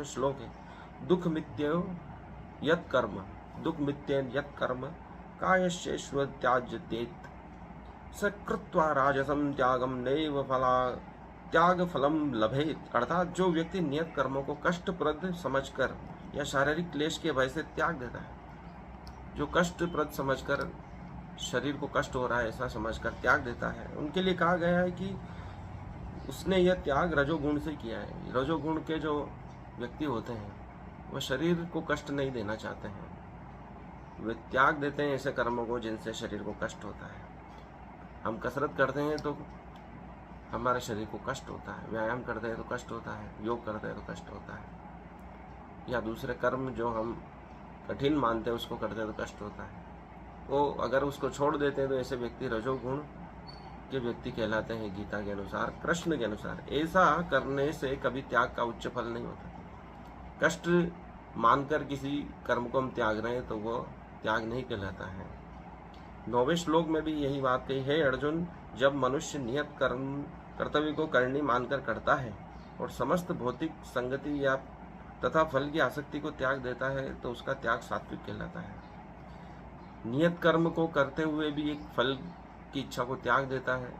श्लोक है, दुख मित्येव यत् कर्म, दुख मित्येन यत् कर्म कायस्येष्व त्याज्यतेत स कृत्वा राजसम त्यागम नैव फला त्याग फलम लभेत। अर्थात जो व्यक्ति नियत कर्मों को कष्टप्रद समझकर या शारीरिक क्लेश के भय से त्याग देता है, जो कष्टप्रद समझकर शरीर को कष्ट हो रहा है ऐसा समझकर त्याग देता है, उनके लिए कहा गया है कि उसने यह त्याग रजोगुण से किया है। रजोगुण के जो व्यक्ति होते हैं वह शरीर को कष्ट नहीं देना चाहते हैं, वे त्याग देते हैं ऐसे कर्मों को जिनसे शरीर को कष्ट होता है। हम कसरत करते हैं तो हमारे शरीर को कष्ट होता है, व्यायाम करते हैं तो कष्ट होता है, योग करते हैं तो कष्ट होता है, या दूसरे कर्म जो हम कठिन मानते हैं उसको करते हैं तो कष्ट होता है। वो अगर उसको छोड़ देते हैं तो ऐसे व्यक्ति रजोगुण के व्यक्ति कहलाते हैं गीता के अनुसार, कृष्ण के अनुसार। ऐसा करने से कभी त्याग का उच्च फल नहीं होता। कष्ट मानकर किसी कर्म को हम त्याग रहे हैं तो वो त्याग नहीं कहलाता है। 9वें श्लोक में भी यही बात कही है, अर्जुन जब मनुष्य नियत कर्तव्य को करनी मानकर करता है और समस्त भौतिक संगति या तथा फल की आसक्ति को त्याग देता है तो उसका त्याग सात्विक कहलाता है। नियत कर्म को करते हुए भी एक फल की इच्छा को त्याग देता है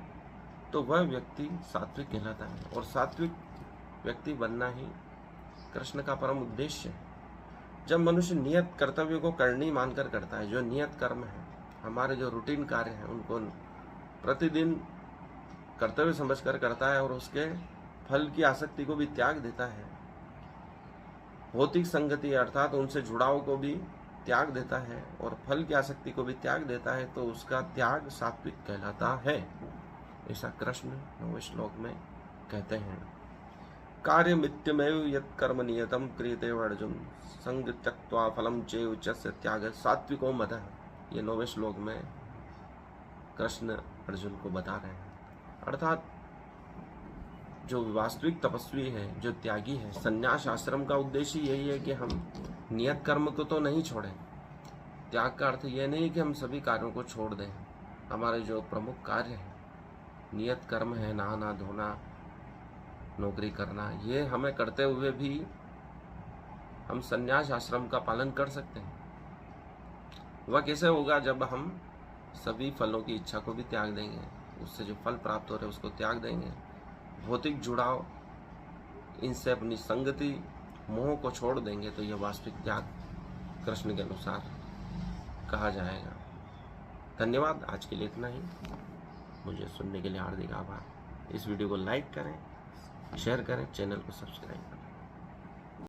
तो वह व्यक्ति सात्विक कहलाता है। और सात्विक व्यक्ति बनना ही कृष्ण का परम उद्देश्य है। जब मनुष्य नियत कर्तव्य को करनी मानकर करता है, जो नियत कर्म है, हमारे जो रूटीन कार्य हैं उनको प्रतिदिन कर्तव्य समझकर करता है और उसके फल की आसक्ति को भी त्याग देता है, भौतिक संगति अर्थात उनसे जुड़ाव को भी त्याग देता है और फल की आसक्ति को भी त्याग देता है, तो उसका त्याग सात्विक कहलाता है। ऐसा कृष्ण 9वें श्लोक में कहते हैं। कार्य मित्यमेव यत् कर्म नियतम क्रियते अर्जुन संग त्यक्त्वा फलम चैव च त्याग सात्विको मतः। ये 9वें श्लोक में कृष्ण अर्जुन को बता रहे हैं। अर्थात जो वास्तविक तपस्वी है, जो त्यागी है, संन्यास आश्रम का उद्देश्य यही है कि हम नियत कर्म को तो नहीं छोड़ें। त्याग का अर्थ यह नहीं कि हम सभी कार्यों को छोड़ दें। हमारे जो प्रमुख कार्य हैं, नियत कर्म है, नहाना धोना, नौकरी करना, ये हमें करते हुए भी हम संन्यास आश्रम का पालन कर सकते हैं। वह कैसे होगा? जब हम सभी फलों की इच्छा को भी त्याग देंगे, उससे जो फल प्राप्त हो रहे हैं उसको त्याग देंगे, भौतिक जुड़ाव, इनसे अपनी संगति, मोह को छोड़ देंगे, तो यह वास्तविक त्याग कृष्ण के अनुसार कहा जाएगा। धन्यवाद। आज के लिए इतना ही। मुझे सुनने के लिए हार्दिक आभार। इस वीडियो को लाइक करें, शेयर करें, चैनल को सब्सक्राइब करें।